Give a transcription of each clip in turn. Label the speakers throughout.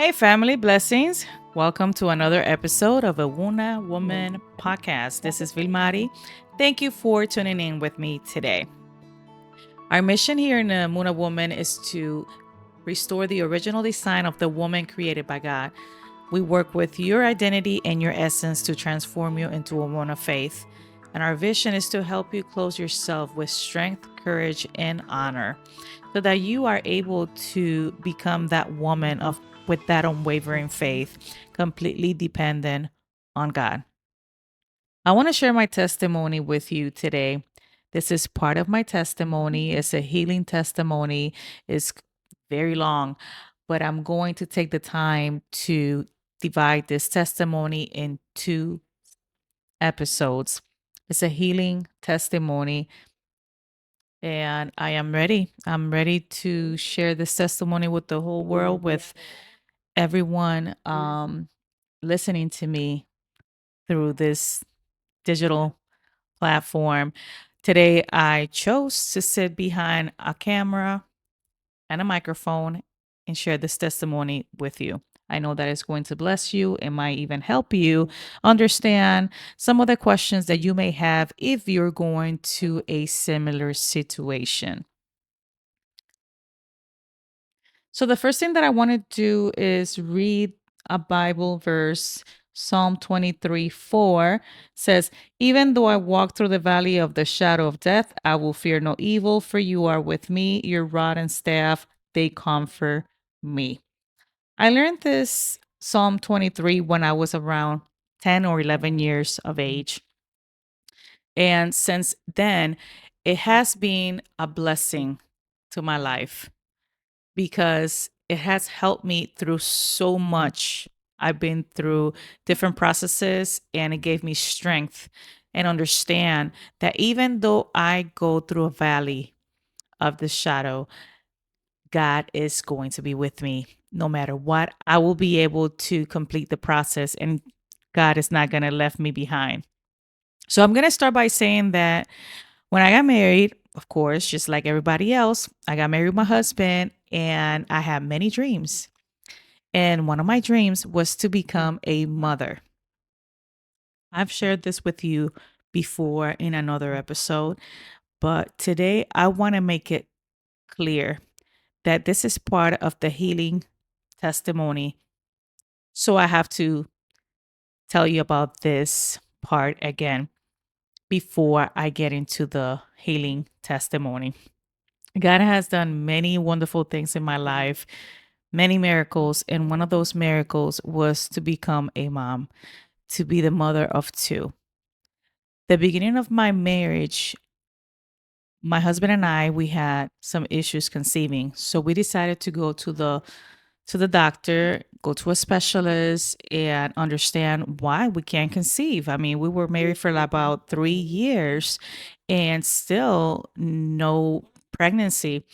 Speaker 1: Hey, family, blessings. Welcome to another episode of a Wuna Woman podcast. This is Vilmary. Thank you for tuning in with me today. Our mission here in the Muna Woman is to restore the original design of the woman created by God. We work with your identity and your essence to transform you into a woman of faith. And our vision is to help you clothe yourself with strength, courage, and honor so that you are able to become that woman of with that unwavering faith, completely dependent on God. I want to share my testimony with you today. This is part of my testimony. It's a healing testimony. It's very long, but I'm going to take the time to divide this testimony in two episodes. It's a healing testimony, and I am ready. I'm ready to share this testimony with the whole world, with everyone listening to me through this digital platform. Today, I chose to sit behind a camera and a microphone and share this testimony with you. I know that it's going to bless you. It might even help you understand some of the questions that you may have if you're going to a similar situation. So, the first thing that I want to do is read a Bible verse. Psalm 23:4 says, "Even though I walk through the valley of the shadow of death, I will fear no evil, for you are with me. Your rod and staff, they comfort me." I learned this Psalm 23 when I was around 10 or 11 years of age. And since then, it has been a blessing to my life because it has helped me through so much. I've been through different processes and it gave me strength and understand that even though I go through a valley of the shadow, God is going to be with me no matter what. I will be able to complete the process and God is not going to left me behind. So I'm going to start by saying that when I got married, of course, just like everybody else, I got married with my husband and I had many dreams. And one of my dreams was to become a mother. I've shared this with you before in another episode, but today I want to make it clear that this is part of the healing testimony. So I have to tell you about this part again before I get into the healing testimony. God has done many wonderful things in my life, many miracles. And one of those miracles was to become a mom, to be the mother of two. The beginning of my marriage, my husband and I, we had some issues conceiving. So we decided to go to the doctor, go to a specialist, and understand why we can't conceive. I mean, we were married for about 3 years and still no pregnancy.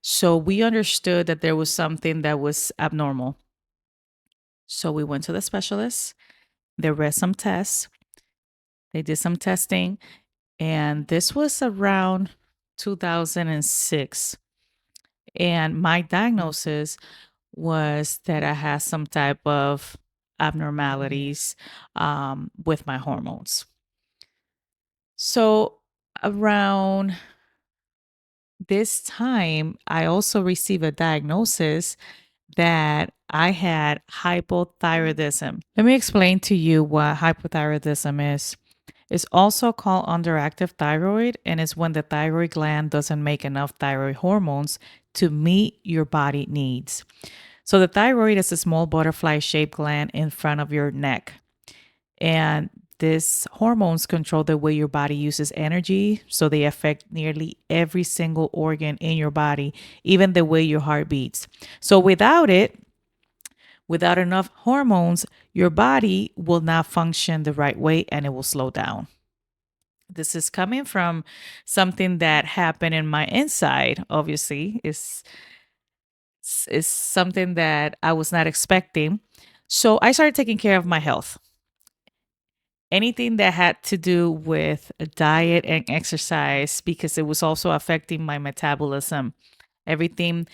Speaker 1: So we understood that there was something that was abnormal. So we went to the specialist. There were some tests. They did some testing, and this was around 2006. And my diagnosis was that I had some type of abnormalities with my hormones. So around this time, I also received a diagnosis that I had hypothyroidism. Let me explain to you what hypothyroidism is. It's also called underactive thyroid, and it's when the thyroid gland doesn't make enough thyroid hormones to meet your body needs. So, the thyroid is a small butterfly shaped gland in front of your neck. And these hormones control the way your body uses energy. So, they affect nearly every single organ in your body, even the way your heart beats. So, without it, without enough hormones, your body will not function the right way and it will slow down. This is coming from something that happened in my inside, obviously. Is something that I was not expecting. So I started taking care of my health. Anything that had to do with diet and exercise, because it was also affecting my metabolism. Everything,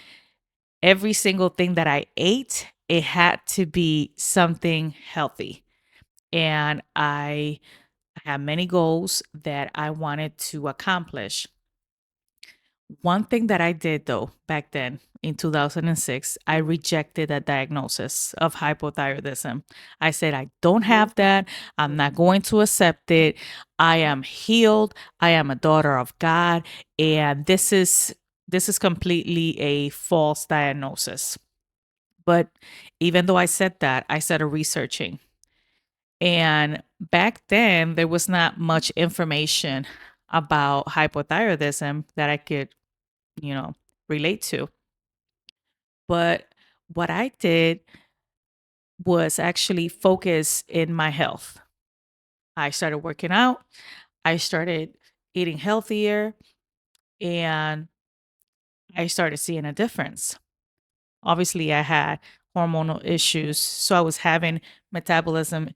Speaker 1: every single thing that I ate, it had to be something healthy. And I had many goals that I wanted to accomplish. One thing that I did though back then in 2006, I rejected a diagnosis of hypothyroidism. I said, I don't have that. I'm not going to accept it. I am healed. I am a daughter of God. And this is completely a false diagnosis. But even though I said that, I started researching. And back then, there was not much information about hypothyroidism that I could, you know, relate to. But what I did was actually focus in my health. I started working out, I started eating healthier, and I started seeing a difference. Obviously, I had hormonal issues, so I was having metabolism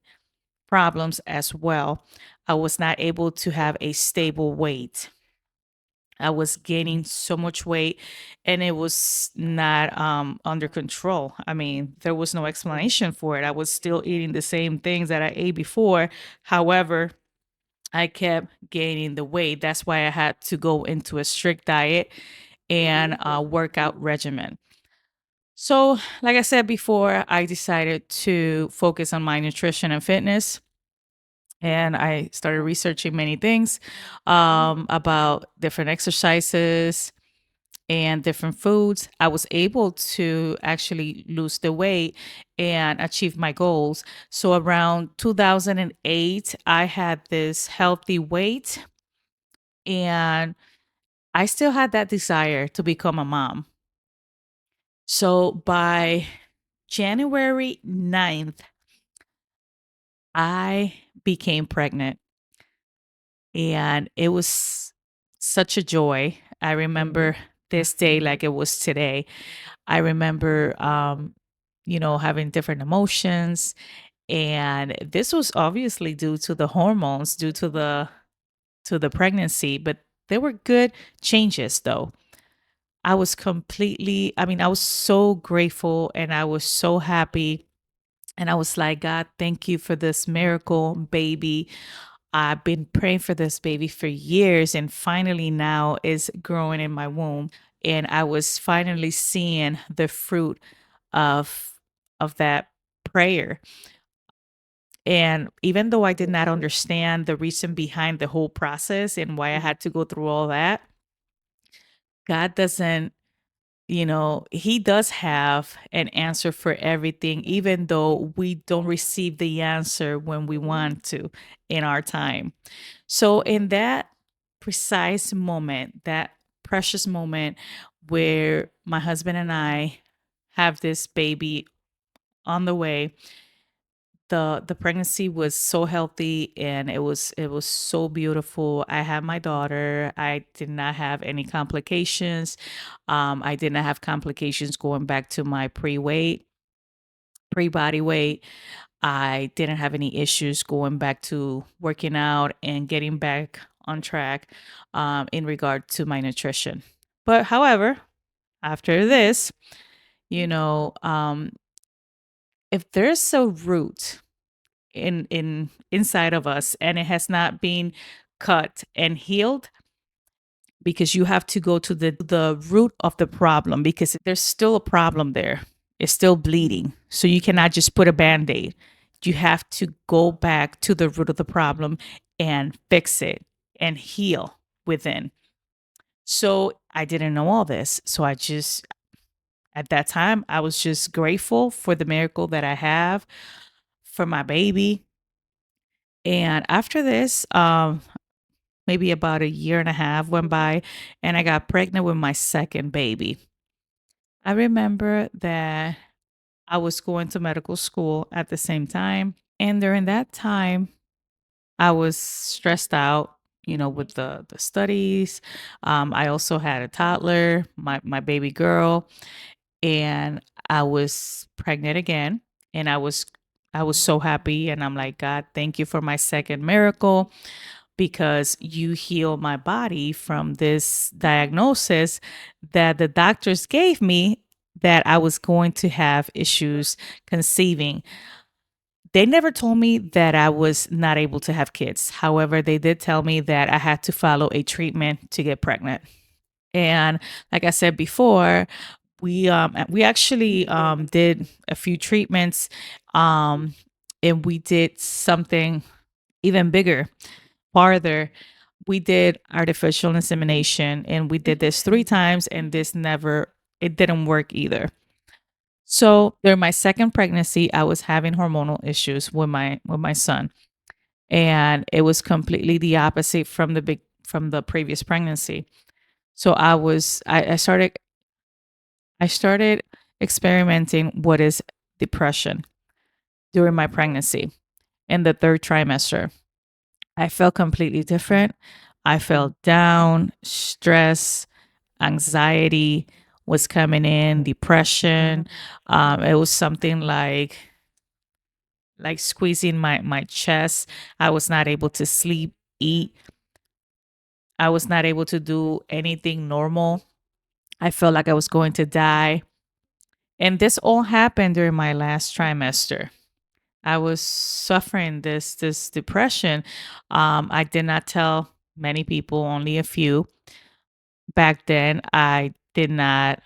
Speaker 1: problems as well. I was not able to have a stable weight. I was gaining so much weight and it was not under control. I mean, there was no explanation for it. I was still eating the same things that I ate before. However, I kept gaining the weight. That's why I had to go into a strict diet and a workout regimen. So, like I said before, I decided to focus on my nutrition and fitness. And I started researching many things about different exercises, and different foods. I was able to actually lose the weight and achieve my goals. So around 2008, I had this healthy weight and I still had that desire to become a mom. So by January 9th, I became pregnant and it was such a joy. I remember this day like it was today. I remember, having different emotions. And this was obviously due to the hormones, due to the pregnancy, but there were good changes though. I was so grateful and I was so happy. And I was like, God, thank you for this miracle baby. I've been praying for this baby for years and finally now is growing in my womb. And I was finally seeing the fruit of that prayer. And even though I did not understand the reason behind the whole process and why I had to go through all that, God doesn't, He does have an answer for everything, even though we don't receive the answer when we want to in our time. So, in that precise moment, that precious moment where my husband and I have this baby on the way, the pregnancy was so healthy and it was so beautiful. I had my daughter. I did not have any complications. I did not have complications going back to my pre-weight, pre-body weight. I didn't have any issues going back to working out and getting back on track in regard to my nutrition. But however, after this, you know, um, if there's a root in inside of us and it has not been cut and healed, because you have to go to the root of the problem because there's still a problem there. It's still bleeding. So you cannot just put a band-aid. You have to go back to the root of the problem and fix it and heal within. So I didn't know all this. So I just at that time I was just grateful for the miracle that I have for my baby. And after this, maybe about a year and a half went by and I got pregnant with my second baby. I remember that I was going to medical school at the same time. And during that time, I was stressed out, with the studies. I also had a toddler, my baby girl, and I was pregnant again. And I was so happy. And I'm like, God, thank you for my second miracle, because you heal my body from this diagnosis that the doctors gave me that I was going to have issues conceiving. They never told me that I was not able to have kids. However, they did tell me that I had to follow a treatment to get pregnant. And like I said before, we actually did a few treatments, um and we did something even bigger, farther. We did artificial insemination, and we did this 3 times, and this never it didn't work either. So during my second pregnancy, I was having hormonal issues with my son, and it was completely the opposite from the previous pregnancy. So I started experimenting what is depression during my pregnancy in the third trimester. I felt completely different. I felt down, stress, anxiety was coming in, depression. It was something like squeezing my chest. I was not able to sleep, eat. I was not able to do anything normal. I felt like I was going to die. And this all happened during my last trimester. I was suffering this depression. I did not tell many people, only a few. Back then, I did not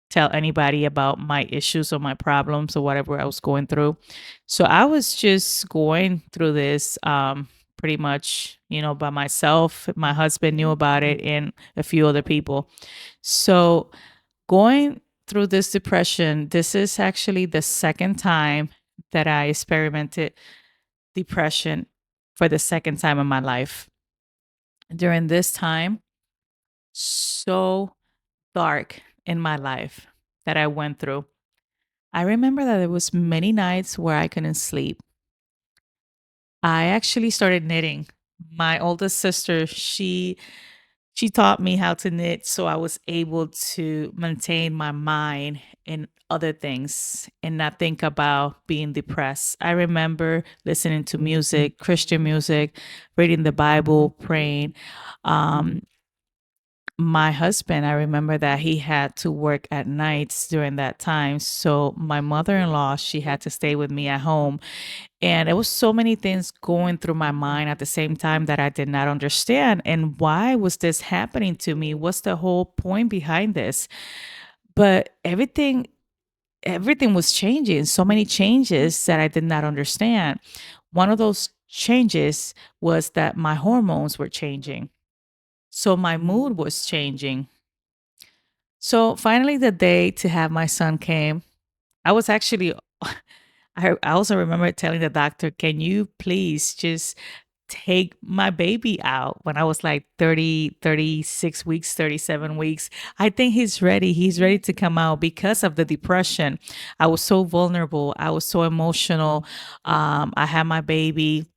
Speaker 1: tell anybody about my issues or my problems or whatever I was going through. So I was just going through this pretty much, by myself. My husband knew about it and a few other people. So going through this depression, this is actually the second time that I experimented depression for the second time in my life. During this time, so dark in my life that I went through. I remember that there was many nights where I couldn't sleep. I actually started knitting. My oldest sister, she taught me how to knit, so I was able to maintain my mind in other things and not think about being depressed. I remember listening to music, Christian music, reading the Bible, praying. Um, my husband, I remember that he had to work at nights during that time. So my mother-in-law, she had to stay with me at home. And there was so many things going through my mind at the same time that I did not understand. And why was this happening to me? What's the whole point behind this? But everything was changing. So many changes that I did not understand. One of those changes was that my hormones were changing. So my mood was changing. So finally, the day to have my son came. I was actually, I also remember telling the doctor, can you please just take my baby out when I was like 30, 36 weeks, 37 weeks. I think he's ready. He's ready to come out because of the depression. I was so vulnerable. I was so emotional. I had my baby.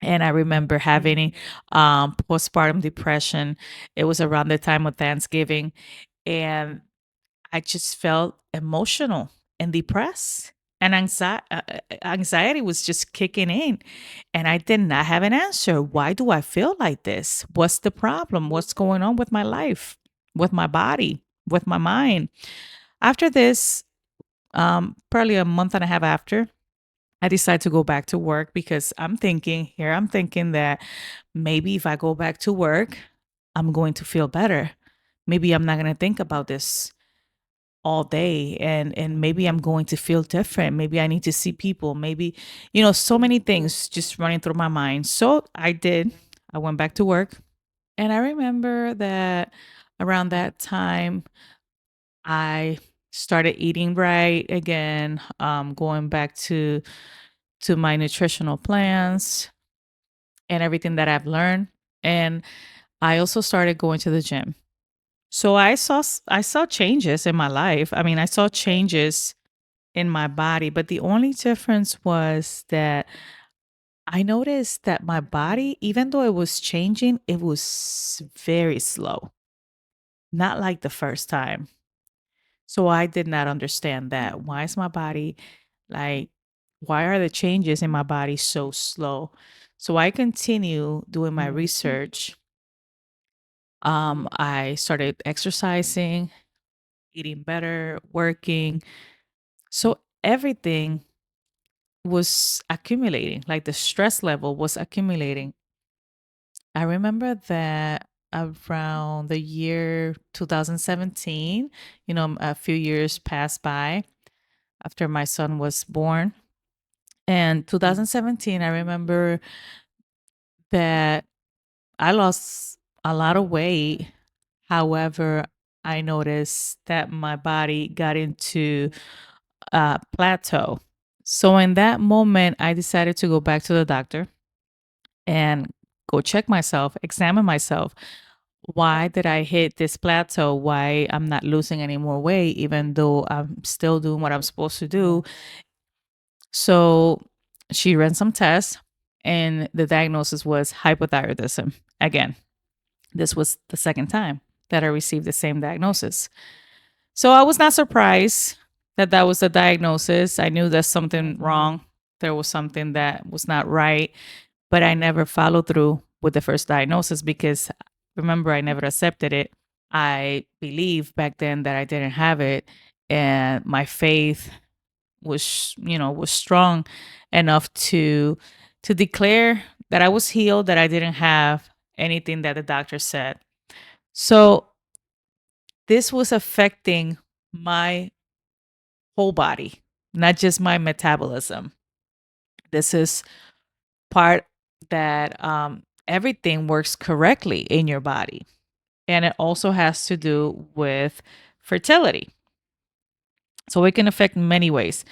Speaker 1: And I remember having postpartum depression. It was around the time of Thanksgiving. And I just felt emotional and depressed. And anxiety was just kicking in. And I did not have an answer. Why do I feel like this? What's the problem? What's going on with my life, with my body, with my mind? After this, probably a month and a half after, I decided to go back to work because I'm thinking that maybe if I go back to work, I'm going to feel better. Maybe I'm not going to think about this all day, and maybe I'm going to feel different. Maybe I need to see people. Maybe, so many things just running through my mind. So I did. I went back to work. And I remember that around that time, I started eating right again, going back to my nutritional plans and everything that I've learned. And I also started going to the gym. So I saw changes in my life. I mean, I saw changes in my body, but the only difference was that I noticed that my body, even though it was changing, it was very slow, not like the first time. So I did not understand that. Why is my body like, why are the changes in my body so slow? So I continue doing my research. I started exercising, eating better, working. So everything was accumulating, like the stress level was accumulating. I remember that around the year 2017, a few years passed by after my son was born. And 2017, I remember that I lost a lot of weight. However, I noticed that my body got into a plateau. So in that moment, I decided to go back to the doctor and go check myself, examine myself. Why did I hit this plateau? Why I'm not losing any more weight, even though I'm still doing what I'm supposed to do? So she ran some tests, and the diagnosis was hypothyroidism. Again, this was the second time that I received the same diagnosis. So I was not surprised that that was the diagnosis. I knew there's something wrong. There was something that was not right, but I never followed through with the first diagnosis because remember, I never accepted it. I believed back then that I didn't have it, and my faith was strong enough to declare that I was healed, that I didn't have anything that the doctor said. So this was affecting my whole body, not just my metabolism. This is part that everything works correctly in your body. And it also has to do with fertility. So it can affect many ways.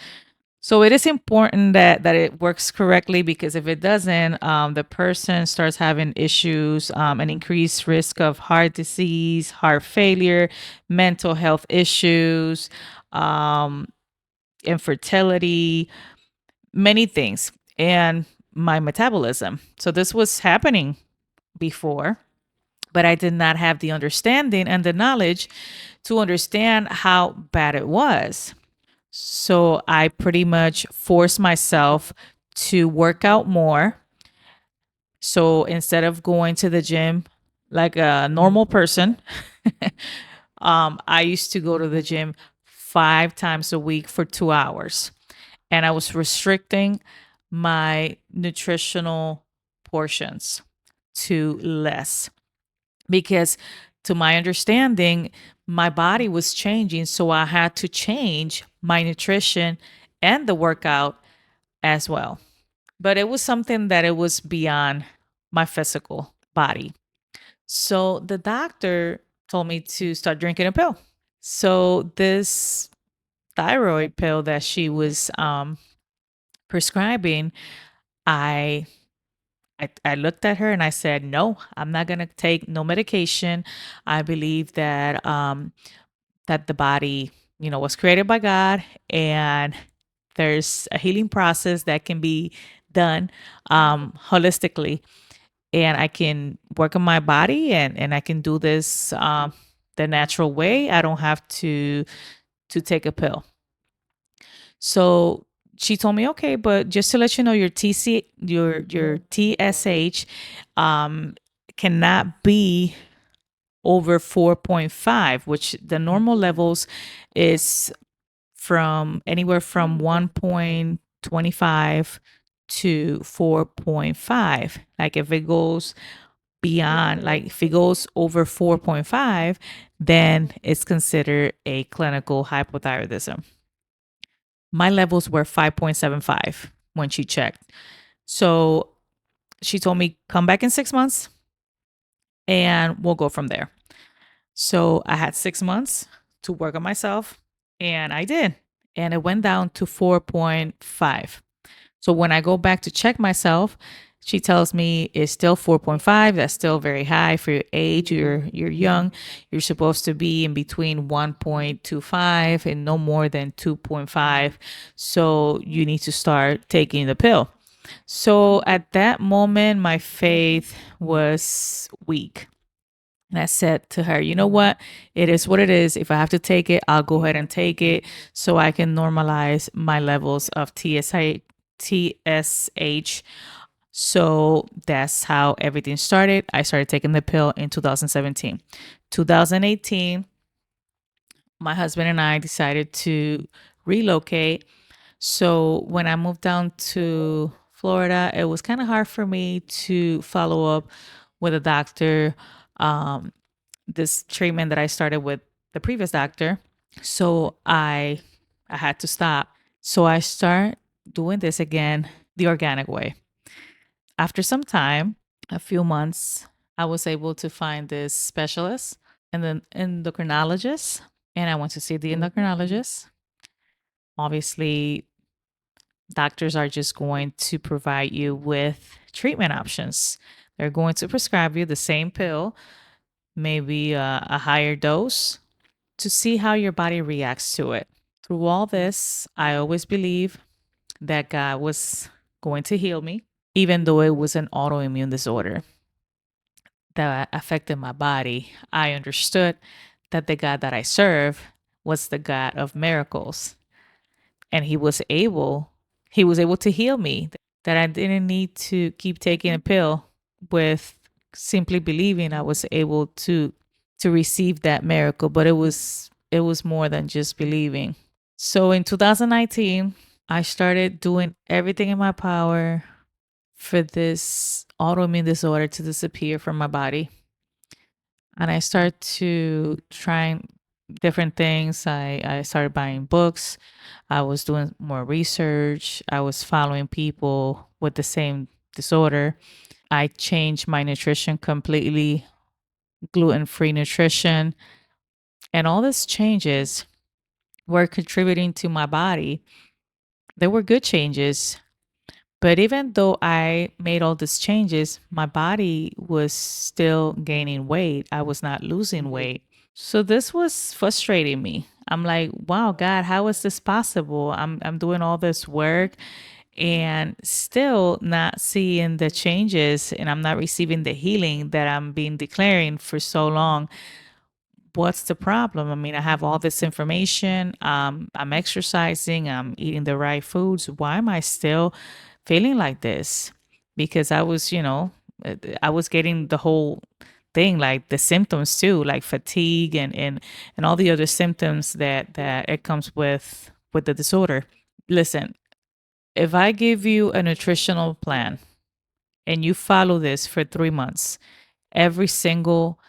Speaker 1: So it is important that it works correctly because if it doesn't, the person starts having issues, an increased risk of heart disease, heart failure, mental health issues, um, infertility, many things, and my metabolism. So this was happening before, but I did not have the understanding and the knowledge to understand how bad it was. So I pretty much forced myself to work out more. So instead of going to the gym like a normal person, I used to go to the gym 5 times a week for 2 hours. And I was restricting my nutritional portions to less because, to my understanding, my body was changing. So I had to change my nutrition and the workout as well. But it was something that it was beyond my physical body. So the doctor told me to start drinking a pill. So this thyroid pill that she was prescribing, I, I looked at her and I said, "No, I'm not gonna take no medication. I believe that the body, was created by God, and there's a healing process that can be done holistically, and I can work on my body, and I can do this the natural way. I don't have to take a pill." So she told me, "Okay, but just to let you know, your TSH cannot be over 4.5, which the normal levels is from anywhere from 1.25 to 4.5. Like if it goes beyond, like if it goes over 4.5, then it's considered a clinical hypothyroidism." My levels were 5.75 when she checked. So she told me, "Come back in 6 months and we'll go from there." So I had 6 months to work on myself, and I did. And it went down to 4.5. So when I go back to check myself, she tells me it's still 4.5. That's still very high for your age. You're young. You're supposed to be in between 1.25 and no more than 2.5. So you need to start taking the pill. So at that moment, my faith was weak. And I said to her, "You know what? It is what it is. If I have to take it, I'll go ahead and take it so I can normalize my levels of TSH." So that's how everything started. I started taking the pill in 2017. 2018, my husband and I decided to relocate. So when I moved down to Florida, it was kind of hard for me to follow up with a doctor. Um, this treatment that I started with the previous doctor. So I had to stop. So I start doing this again the organic way. After some time, a few months, I was able to find this specialist and then endocrinologist, and I went to see the endocrinologist. Obviously, doctors are just going to provide you with treatment options. They're going to prescribe you the same pill, maybe a higher dose, to see how your body reacts to it. Through all this, I always believe that God was going to heal me, even though it was an autoimmune disorder that affected my body. I understood that the God that I serve was the God of miracles, and he was able to heal me, that I didn't need to keep taking a pill. With simply believing, I was able to receive that miracle, but it was more than just believing. So in 2019, I started doing everything in my power for this autoimmune disorder to disappear from my body. And I started to trying different things. I started buying books. I was doing more research. I was following people with the same disorder. I changed my nutrition completely, gluten-free nutrition. And all these changes were contributing to my body. They were good changes. But even though I made all these changes, my body was still gaining weight. I was not losing weight. So this was frustrating me. I'm like, wow, God, how is this possible? I'm doing all this work and still not seeing the changes, and I'm not receiving the healing that I'm being declaring for so long. What's the problem? I mean, I have all this information. I'm exercising, I'm eating the right foods. Why am I still feeling like this? Because I was getting the whole thing, like the symptoms too, like fatigue and all the other symptoms that it comes with the disorder. Listen, if I give you a nutritional plan and you follow this for 3 months, every single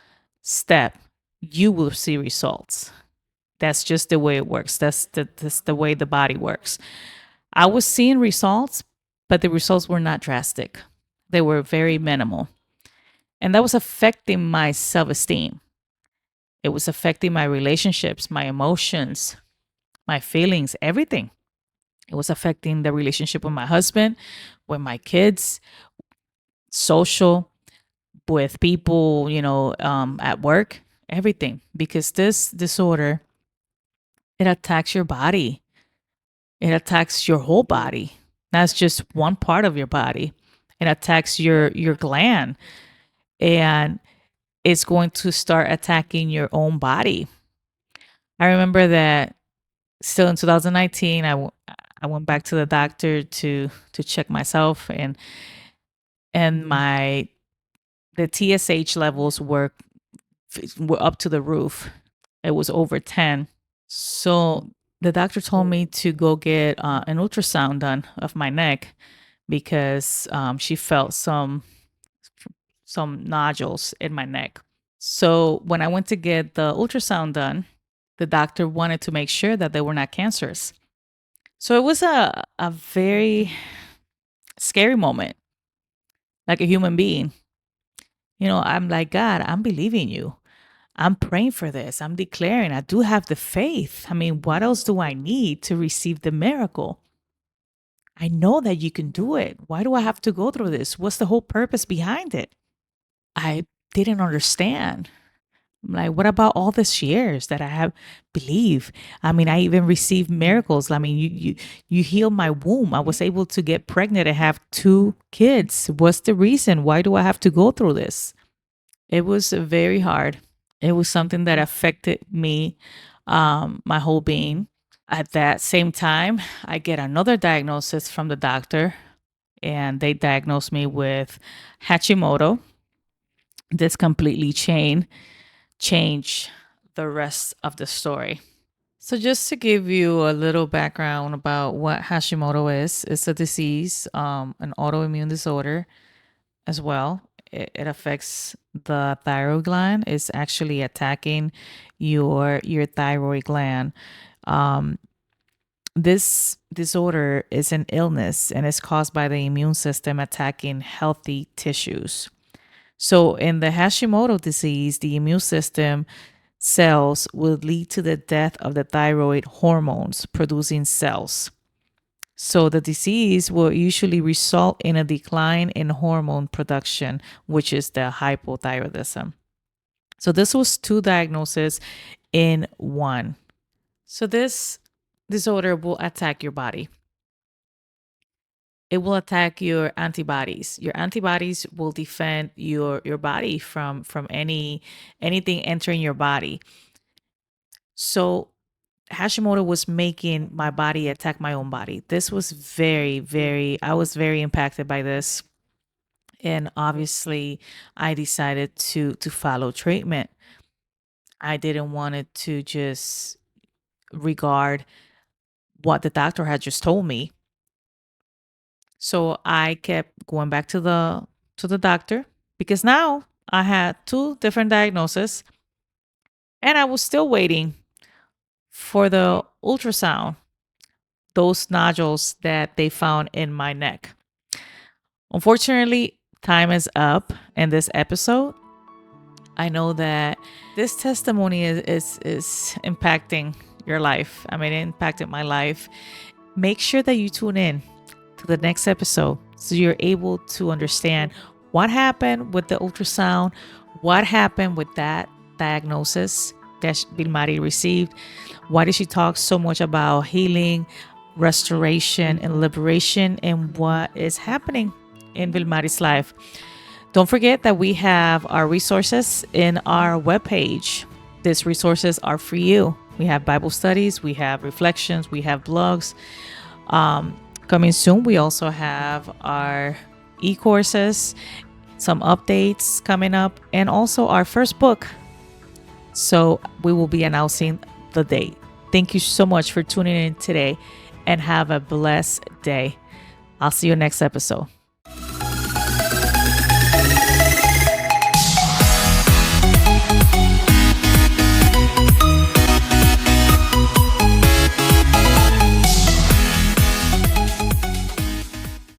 Speaker 1: step, you will see results. That's just the way it works. That's the way the body works. I was seeing results, but the results were not drastic. They were very minimal. And that was affecting my self esteem. It was affecting my relationships, my emotions, my feelings, everything. It was affecting the relationship with my husband, with my kids, social, with people, at work, everything. Because this disorder, it attacks your body. It attacks your whole body. That's just one part of your body. It attacks your gland, and it's going to start attacking your own body. I remember that still in 2019, I went back to the doctor to check myself, and my the TSH levels were up to the roof. It was over 10. So the doctor told me to go get an ultrasound done of my neck because she felt some nodules in my neck. So when I went to get the ultrasound done, the doctor wanted to make sure that they were not cancerous. So it was a very scary moment, like a human being. I'm like, God, I'm believing you. I'm praying for this. I'm declaring I do have the faith. I mean, what else do I need to receive the miracle? I know that you can do it. Why do I have to go through this? What's the whole purpose behind it? I didn't understand. I'm like, what about all these years that I have believed? I mean, I even received miracles. I mean, you healed my womb. I was able to get pregnant and have 2 kids. What's the reason? Why do I have to go through this? It was very hard. It was something that affected me, my whole being. At that same time, I get another diagnosis from the doctor, and they diagnosed me with Hashimoto. This completely changed the rest of the story. So, just to give you a little background about what Hashimoto is, it's a disease, an autoimmune disorder as well. It affects the thyroid gland. It's actually attacking your thyroid gland. Um, this disorder is an illness and it's caused by the immune system attacking healthy tissues. So, in the Hashimoto disease, the immune system cells will lead to the death of the thyroid hormones producing cells. So, the disease will usually result in a decline in hormone production, which is the hypothyroidism. So, this was two diagnoses in one. So, this disorder will attack your body. It will attack your antibodies. Your antibodies will defend your body from anything entering your body. So Hashimoto was making my body attack my own body. This was I was very impacted by this. And obviously I decided to follow treatment. I didn't want it to just regard what the doctor had just told me. So I kept going back to the doctor because now I had two different diagnoses and I was still waiting for the ultrasound, those nodules that they found in my neck. Unfortunately, time is up in this episode. I know that this testimony is impacting your life. I mean, it impacted my life. Make sure that you tune in to the next episode so you're able to understand what happened with the ultrasound, what happened with that diagnosis that Vilmary received. Why did she talk so much about healing, restoration, and liberation, and what is happening in Vilmary's life? Don't forget that we have our resources in our webpage. These resources are for you. We have Bible studies, we have reflections, we have blogs. Coming soon, we also have our e-courses, some updates coming up, and also our first book. So we will be announcing the date. Thank you so much for tuning in today and have a blessed day. I'll see you next episode.